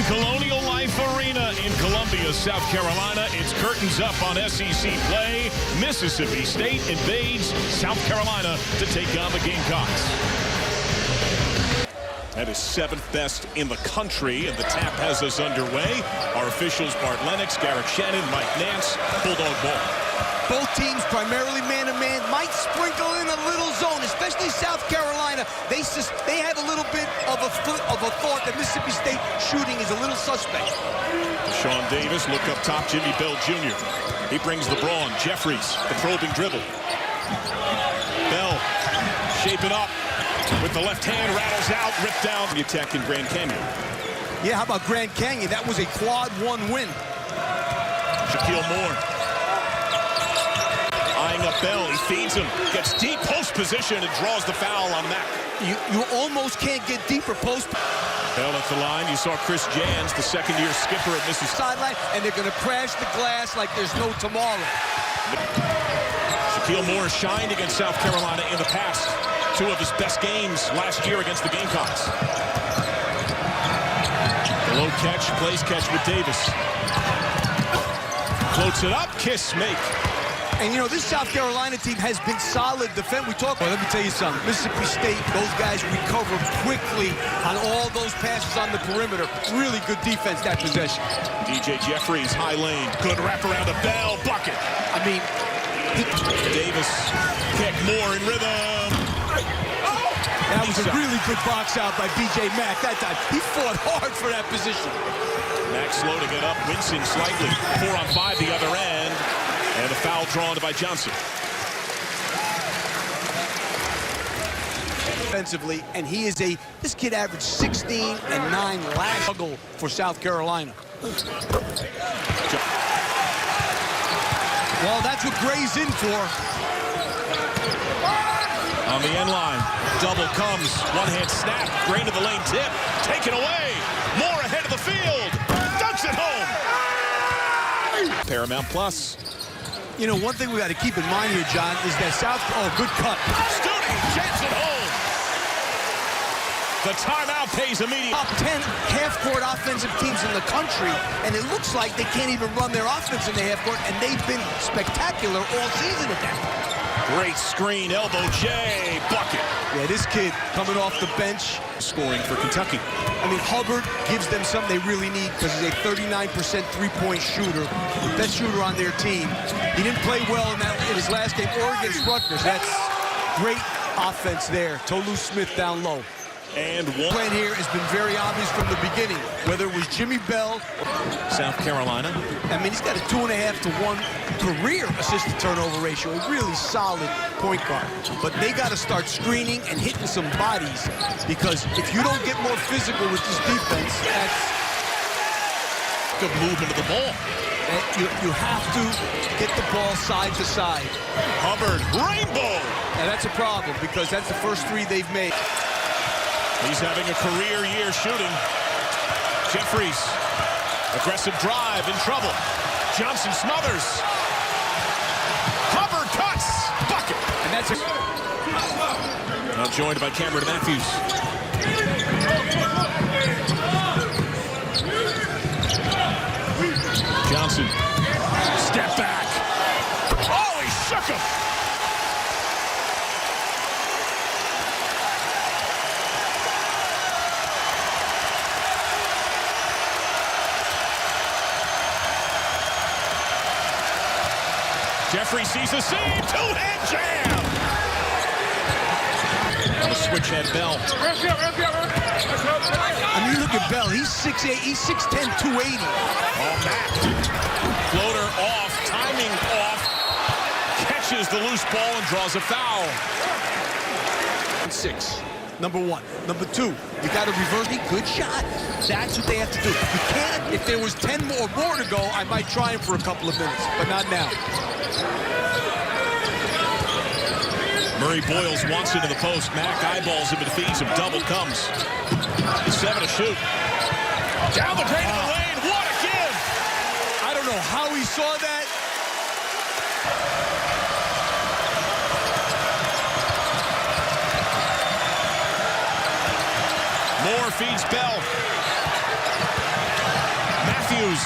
Colonial Life Arena in Columbia, South Carolina. It's curtains up on SEC play. Mississippi State invades South Carolina to take on the Gamecocks. That is 7th best in the country, and the tap has us underway. Our officials, Bart Lennox, Garrett Shannon, Mike Nance, Bulldog ball. Both teams primarily man-to-man, might sprinkle in a little zone, especially South Carolina. They have a little bit of a thought that Mississippi State shooting is a little suspect. Sean Davis, look up top, Jimmy Bell Jr. He brings the brawn. Jeffries, the probing dribble. Bell, shaping up with the left hand, rattles out, ripped down. The attack in Grand Canyon. Yeah, how about Grand Canyon? That was a quad 1 win. Shaquille Moore. Eyeing up Bell, he feeds him, gets deep post position and draws the foul on Mack. You almost can't get deeper post. Bell at the line. You saw Chris Jans, the second-year skipper at Mississippi. Sideline, and they're going to crash the glass like there's no tomorrow. Shaquille Moore shined against South Carolina in the past. 2 of his best games last year against the Gamecocks. The low catch, plays catch with Davis. Floats it up, kiss, make. And, you know, this South Carolina team has been solid defense. Well, let me tell you something. Mississippi State, those guys recover quickly on all those passes on the perimeter. Really good defense, that possession. DJ Jeffries, high lane. Good wraparound to Bell, bucket. I mean, Davis, kick, Moore in rhythm. That was a really good box out by B.J. Mack that time. He fought hard for that position. Max loading it up, wincing slightly. 4 on 5 the other end. And a foul drawn by Johnson. Defensively, and this kid averaged 16 and 9 last struggle for South Carolina. Well, that's what Gray's in for. On the end line, double comes, one-hand snap, Gray to the lane tip, taken away. Moore ahead of the field, dunks it home. Paramount Plus. You know, one thing we got to keep in mind here, John, is that good cut. Studi jams it home. The timeout pays immediately. Top 10 half-court offensive teams in the country, and it looks like they can't even run their offense in the half-court, and they've been spectacular all season at that. Great screen, elbow J, bucket. Yeah, this kid coming off the bench. Scoring for Kentucky. I mean, Hubbard gives them something they really need because he's a 39% three-point shooter, the best shooter on their team. He didn't play well in his last game or against Rutgers. That's great offense there. Tolu Smith down low. And one plan here has been very obvious from the beginning, whether it was Jimmy Bell. South Carolina. I mean, he's got a 2.5 to 1 career assist-to-turnover ratio, a really solid point guard. But they got to start screening and hitting some bodies, because if you don't get more physical with this defense, that's good movement of the ball. You have to get the ball side to side. Hubbard, rainbow. And that's a problem, because that's the first 3 they've made. He's having a career year shooting. Jeffries, aggressive drive, in trouble. Johnson smothers. Hubbard cuts, bucket. And that's now joined by Cameron Matthews. Johnson, step back. Oh, he shook him. Jeffrey sees the seam, 2-hand jam! On the switch head, Bell. I mean, look at Bell. He's 6'8", he's 6'10", 280. Oh, Mack. Floater off, timing off. Catches the loose ball and draws a foul. 6, number 1. Number 2, you got to reverse the good shot. That's what they have to do. You can't, if there was 10 more to go, I might try him for a couple of minutes, but not now. Murray Boyles wants into the post. Mack eyeballs him and feeds him. Double comes. 7 to shoot. Down the drain of the lane. What a give! I don't know how he saw that. Moore feeds Bell. Matthews.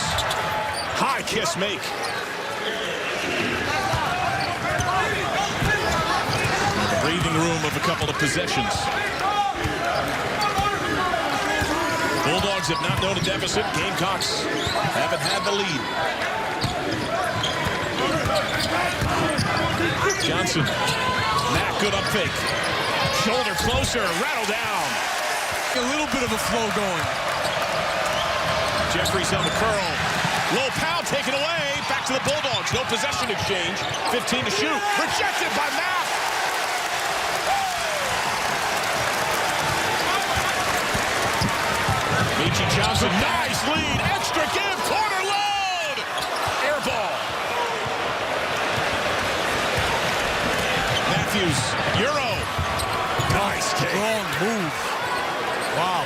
High kiss make. Breathing room of a couple of possessions. Bulldogs have not known a deficit. Gamecocks haven't had the lead. Johnson. Mack, good up fake. Shoulder closer, rattle down. A little bit of a flow going. Jeffries on the curl. Low pound taken away. Back to the Bulldogs. No possession exchange. 15 to shoot. Rejected by Mack. Meechie Johnson, nice lead. Extra give, corner load. Air ball. Matthews, Euro. Nice take. Strong move. Wow.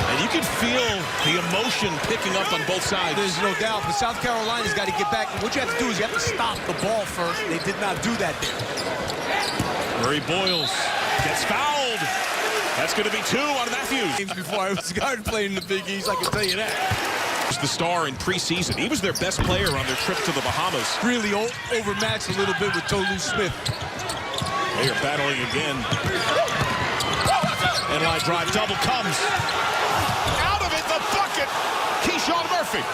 And you can feel the emotion picking up on both sides. There's no doubt, but South Carolina's got to get back. What you have to do is you have to stop the ball first. They did not do that there. Murray Boyles gets fouled. That's going to be 2 on Matthews. Before I was guard playing in the Big East, I can tell you that. He's the star in preseason. He was their best player on their trip to the Bahamas. Really overmatched a little bit with Tolu Smith. They are battling again. And line drive double comes. Out of it, the bucket. Keyshawn Murphy.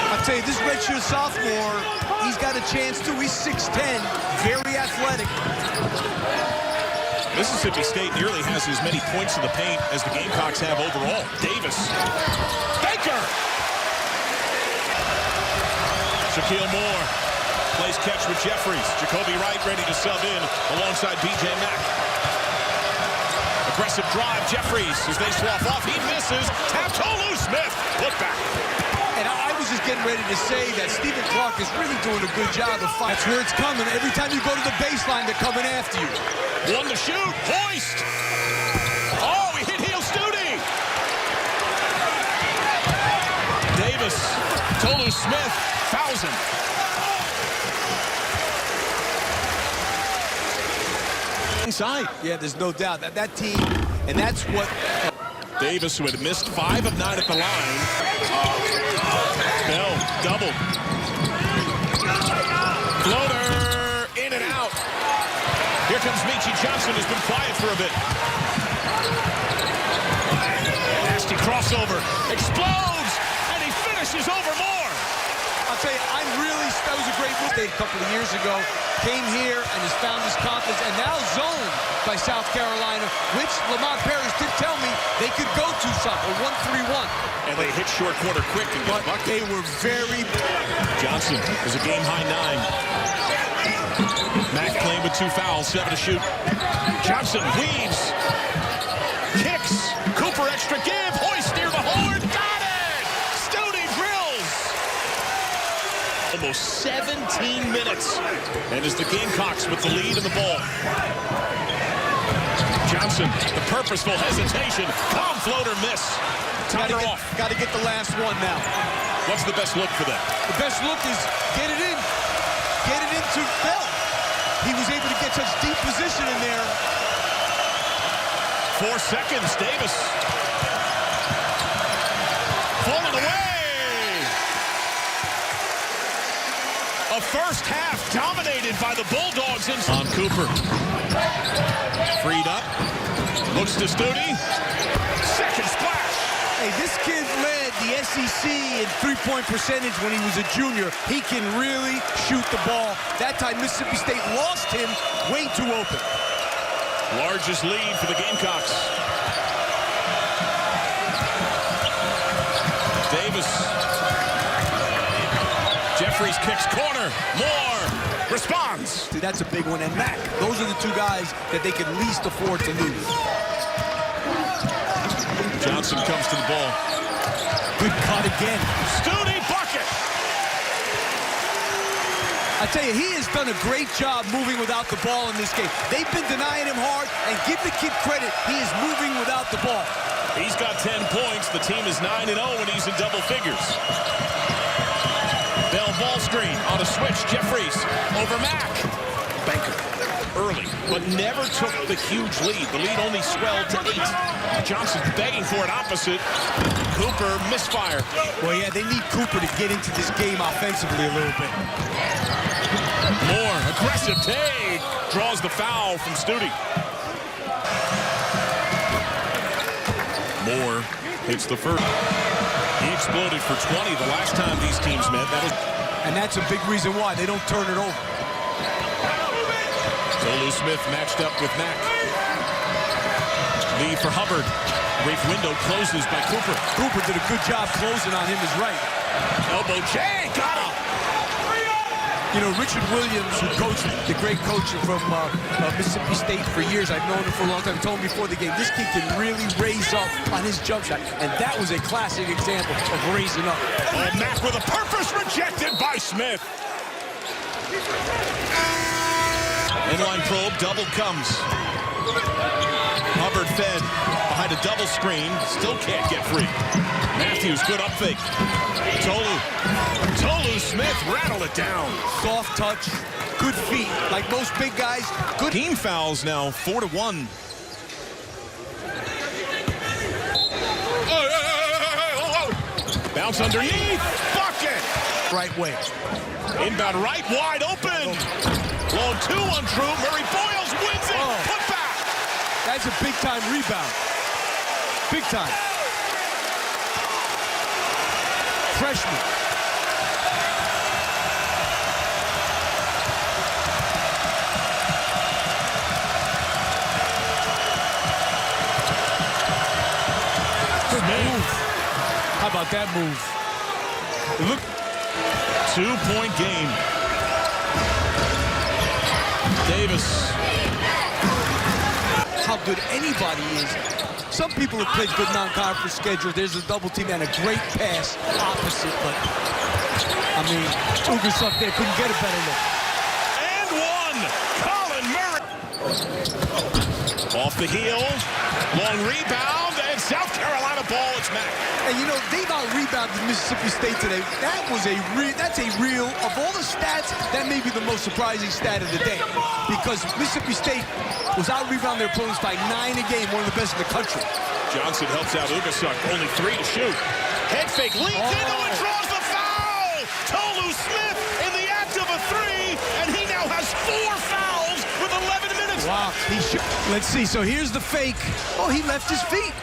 I'll tell you, this redshirt sophomore, he's got a chance too. He's 6'10", very athletic. Mississippi State nearly has as many points in the paint as the Gamecocks have overall. Davis. Baker. Shaquille Moore plays catch with Jeffries. Jacoby Wright ready to sub in alongside B.J. Mack. Aggressive drive, Jeffries as they swap off. He misses. Tap Tolu Smith. Look back. And I was just getting ready to say that Stephen Clark is really doing a good job of fighting. That's where it's coming. Every time you go to the baseline, they're coming after you. One to shoot. Hoist. Oh, he hit heel Studi. Davis. Tolu Smith. Fouls him. Inside. Yeah, there's no doubt that team, and that's what... Davis, who had missed 5 of 9 at the line. Bell, double. Floater, in and out. Here comes Meechie Johnson, who's been quiet for a bit. Nasty crossover, explodes, and he finishes over Moore. I'll tell you, that was a great move a couple of years ago. Came here and has found his confidence, and now zoned by South Carolina, which Lamont Paris did tell me they could go to something, a 1-3-1. And they hit short corner quick and get bucket. They were very... Johnson is a game-high 9. Mack playing with 2 fouls, 7 to shoot. Johnson weaves. Kicks. Cooper extra give. Hoist near the horn. Got it! Studi drills. Almost 17 minutes. And as the Gamecocks with the lead in the ball. Johnson, the purposeful hesitation. Palm floater miss. Timer off. Got to get the last one now. What's the best look for them? The best look is get it in. Get it into Bell. He was able to get such deep position in there. 4 seconds, Davis. Falling away. A first half dominated by the Bulldogs. On Cooper. Freed up. Looks to Studi. Second splash. Hey, this kid led the SEC in three-point percentage when he was a junior. He can really shoot the ball. That time, Mississippi State lost him way too open. Largest lead for the Gamecocks. Davis. Jeffries kicks corner. Moore responds. See, that's a big one. And Mack, those are the 2 guys that they can least afford to lose. Johnson comes to the ball. Good cut again. Studi bucket. I tell you, he has done a great job moving without the ball in this game. They've been denying him hard, and give the kid credit. He is moving without the ball. He's got 10 points. The team is 9-0 when he's in double figures. Bell ball screen on a switch. Jeffries over Mack. Banker early. but never took the huge lead. The lead only swelled to 8. Johnson begging for it opposite. Cooper misfire. Well, yeah, they need Cooper to get into this game offensively a little bit. Moore, aggressive take. Draws the foul from Stute. Moore hits the first. He exploded for 20 the last time these teams met. And that's a big reason why they don't turn it over. Tolu Smith matched up with Mack. Lead for Hubbard. Brief window closes by Cooper. Cooper did a good job closing on him his right. Elbow J, got him. You know, Richard Williams, who coached, the great coach from Mississippi State for years, I've known him for a long time, told me before the game, this kid can really raise up on his jump shot. And that was a classic example of raising up. Oh, Mack with a purpose rejected by Smith. Inline probe, double comes. Hubbard fed behind a double screen, still can't get free. Matthews, good up fake. Tolu Smith rattled it down. Soft touch, good feet, like most big guys. Good team fouls now, 4-1. Bounce underneath, bucket. Right way. Inbound right, wide open. Long 2 untrue. Murray Boyles wins it. Put back. That's a big-time rebound. Big time. Freshman. Good move. How about that move? Look. 2-point game. Davis. How good anybody is. Some people have played good non-conference schedule. There's a double team and a great pass opposite, but I mean, Ugasuk there couldn't get a better look. And one, Colin Murray. Off the heel, long rebound, and South Carolina ball, it's Mack. And you know, they've out-rebounded Mississippi State today. That's a real, of all the stats, that may be the most surprising stat of the day. Because Mississippi State was out-rebounding their opponents by 9 a game, one of the best in the country. Johnson helps out Ugasuk, only 3 to shoot. Head fake, leans into it, draws the foul! Tolu Smith in the act of a 3, and he now has 4 fouls with 11 minutes. Wow, let's see, so here's the fake. Oh, he left his feet.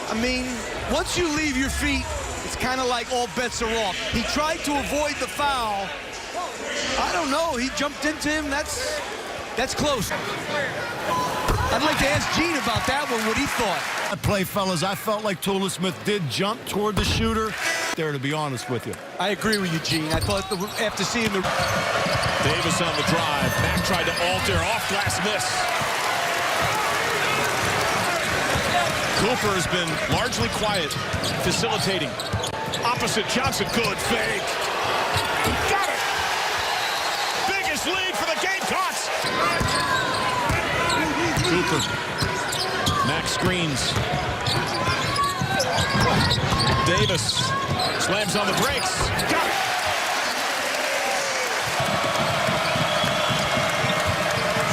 I mean, once you leave your feet, it's kind of like all bets are off. He tried to avoid the foul. I don't know, he jumped into him, that's close. I'd like to ask Gene about that one, what he thought. That play, fellas, I felt like Tolu Smith did jump toward the shooter there, to be honest with you. I agree with you, Gene. I thought after seeing the... Davis on the drive. Mack tried to alter, off-glass miss. Cooper has been largely quiet, facilitating. Opposite Johnson, good fake. Got it! Biggest lead for the Gamecocks! Cooper. Mack screens. Davis slams on the brakes. Got it!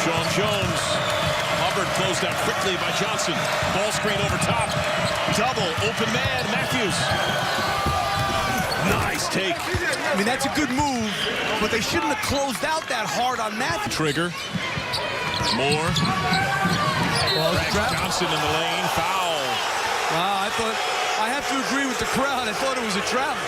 Sean Jones. Hubbard closed out quickly by Johnson. Ball screen over top. Double, open man, Matthews. Nice take. I mean, that's a good move, but they shouldn't have closed out that hard on Matthews. Trigger. Moore. Johnson in the lane, foul. Wow, I have to agree with the crowd. I thought it was a travel.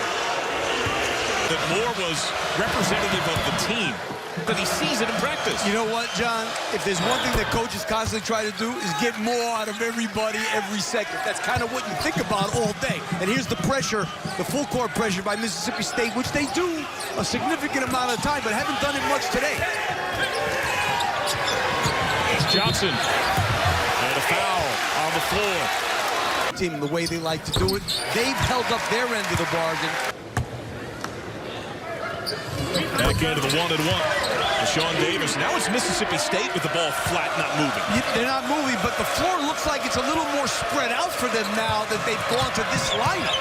That Moore was representative of the team, but he sees it in practice. You know what, John? If there's one thing that coaches constantly try to do is get more out of everybody every second. That's kind of what you think about all day. And here's the pressure, the full court pressure by Mississippi State, which they do a significant amount of time, but haven't done it much today. Johnson. And a foul on the floor. Team, the way they like to do it, they've held up their end of the bargain. Back into the 1-and-1. Sean Davis. Now it's Mississippi State with the ball flat, not moving. They're not moving, but the floor looks like it's a little more spread out for them now that they've gone to this lineup.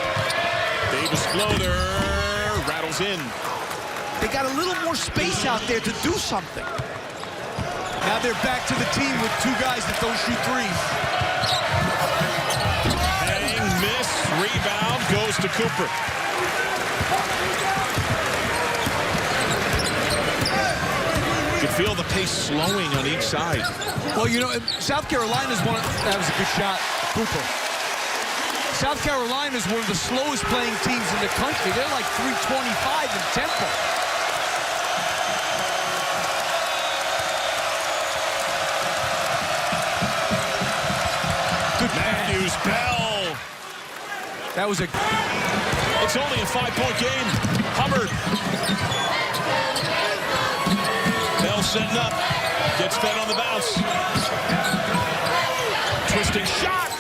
Davis floater rattles in. They got a little more space out there to do something. Now they're back to the team with two guys that don't shoot threes. Hang, miss, rebound, goes to Cooper. You can feel the pace slowing on each side. Well, you know, South Carolina's one. That was a good shot, Cooper. South Carolina is one of the slowest playing teams in the country. They're like 325 in tempo. Good Matthews, Bell. That was a... It's only a 5-point game. Hubbard. Bell setting up. Gets fed on the bounce. Twisting shot.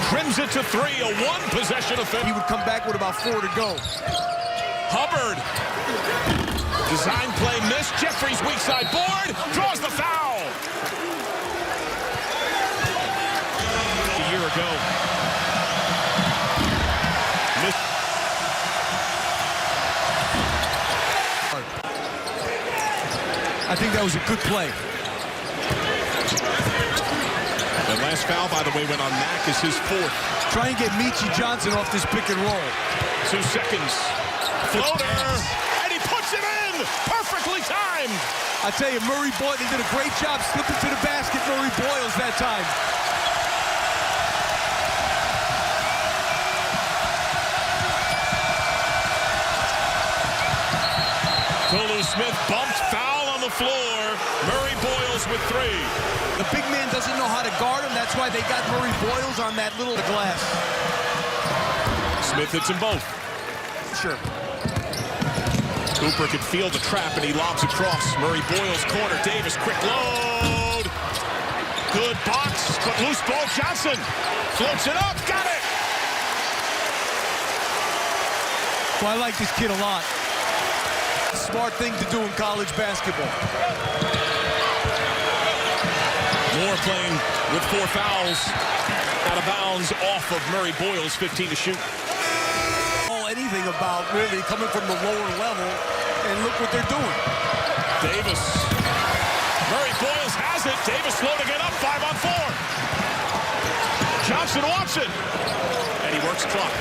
Trims it to 3. A one-possession offense. He would come back with about 4 to go. Hubbard. Design play missed. Jeffries weak side board. Draws the foul. A year ago. Missed. I think that was a good play. The last foul, by the way, went on Mack as his 4th. Try and get Meechie Johnson off this pick and roll. 2 seconds. Floater. And he puts it in. Perfectly timed. I tell you, Murray Boyle, they did a great job slipping to the basket. Murray Boyles that time. Tolu Smith bumped, foul on the floor. Murray Boyles with 3. The big man doesn't know how to guard him. That's why they got Murray Boyles on that little glass. Smith hits them both. Sure. Cooper could feel the trap, and he lobs across. Murray Boyles corner. Davis, quick load. Good box, but loose ball. Johnson floats it up. Got it. Well, I like this kid a lot. Smart thing to do in college basketball. Moore playing with 4 fouls. Out of bounds off of Murray Boyles, 15 to shoot. Anything about really coming from the lower level, and look what they're doing. Davis. Murray Boyles has it. Davis loading it up, 5 on 4. Johnson wants it. And he works clock.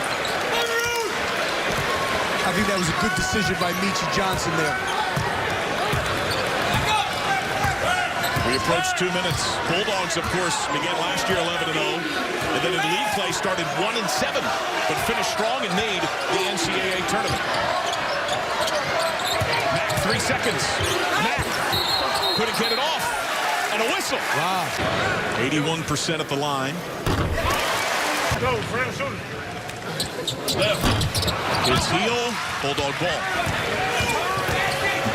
I think that was a good decision by Meechie Johnson there. We approach 2 minutes. Bulldogs, of course, began last year 11-0. And then in league play started 1-7, but finished strong and made the NCAA tournament. Mack, 3 seconds. Mack couldn't get it off. And a whistle. Wow. 81% at the line. Go, Fran, shoot. Left. It's heel. Bulldog ball.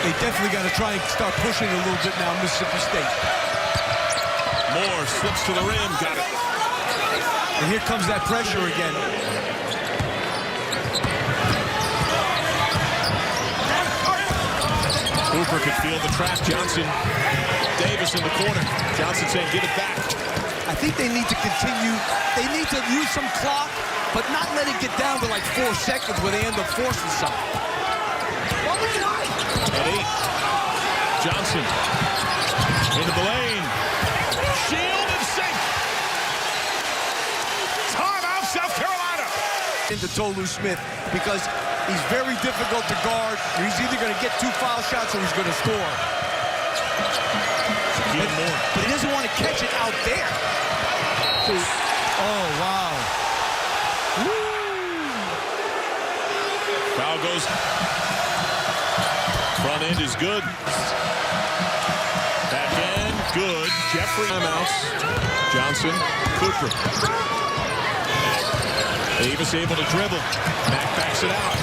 They definitely got to try and start pushing a little bit now, Mississippi State. Moore slips to the rim. Got it. And here comes that pressure again. Cooper could feel the trap. Johnson. Davis in the corner. Johnson saying, give it back. I think they need to continue. They need to use some clock, but not let it get down to like 4 seconds where they end up forcing something. At 8. Johnson. Into the lane. Shield and sink. Timeout, South Carolina. Into Tolu Smith because he's very difficult to guard. He's either going to get 2 foul shots or he's going to score. But he doesn't want to catch it out there. Oh, wow. Woo. Foul goes. Front end is good. Back end, good. Jeffrey timeouts. Johnson, Cooper. Davis able to dribble. Mack backs it out.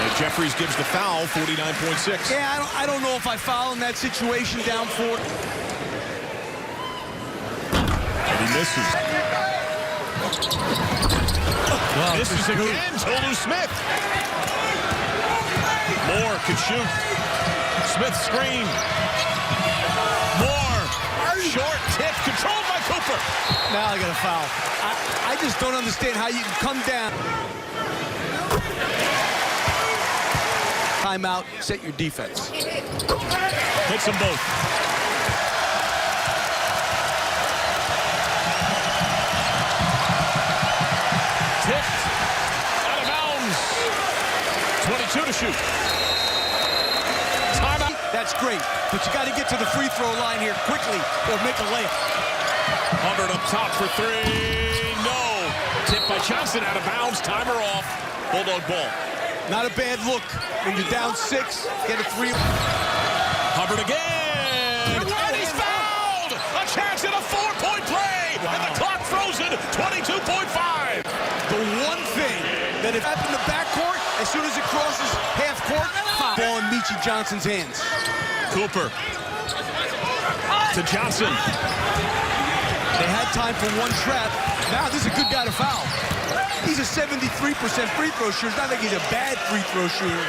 And Jeffries gives the foul, 49.6. Yeah, I don't know if I foul in that situation down 4. And he misses. Wow, Misses again, Tolu Smith. Moore can shoot. Smith screen. Moore. Short tip controlled by Cooper. Now I got a foul. I just don't understand how you can come down. timeout, set your defense. Hits them both. Tipped out of bounds. 22 to shoot. Timeout. That's great, but you got to get to the free throw line here quickly or make a layup. Hubbard up top for three. No. Tipped by Johnson out of bounds. Timer off. Bulldog ball. Not a bad look. When you're down 6, get a 3. Hubbard again. And he's fouled. A chance at a 4-point play. Wow. And the clock frozen. 22.5. The one thing that if happened in the backcourt, as soon as it crosses half court, ball in Meechie Johnson's hands. Cooper to Johnson. They had time for one trap. Now this is a good guy to foul. He's a 73% free throw shooter. It's not like he's a bad free throw shooter.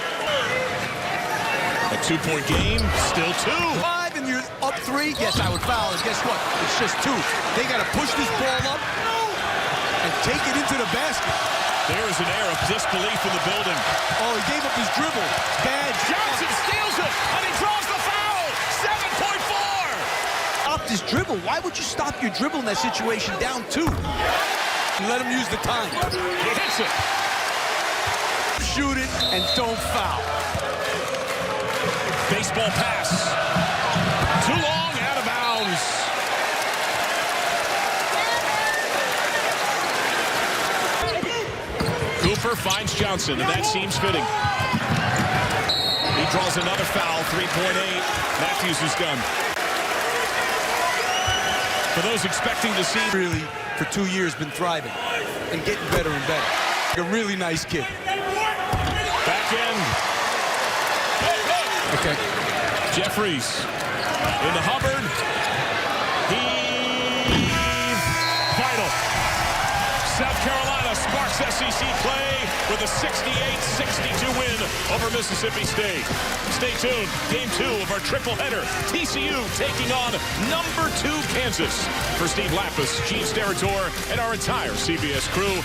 A 2-point game, still 2. 5 and you're up 3. Yes, I would foul. And guess what? It's just 2. They got to push this ball up and take it into the basket. There is an air of disbelief in the building. Oh, he gave up his dribble. Bad. Johnson steals it, and he draws the foul. 7.4. Stopped his dribble. Why would you stop your dribble in that situation down 2? And let him use the time. He hits it. Shoot it and don't foul. Baseball pass. Too long, out of bounds. Cooper finds Johnson, and that seems fitting. He draws another foul, 3.8. Matthews is done. For those expecting to see... Really, for 2 years, been thriving and getting better and better. A really nice kid. Back end. Okay. Jeffries into Hubbard. Heave. Vital. South Carolina sparks SEC play with a 68-62 win over Mississippi State. Stay tuned. Game 2 of our triple header. TCU taking on number 2 Kansas. For Steve Lapis, Gene Steratore, and our entire CBS crew.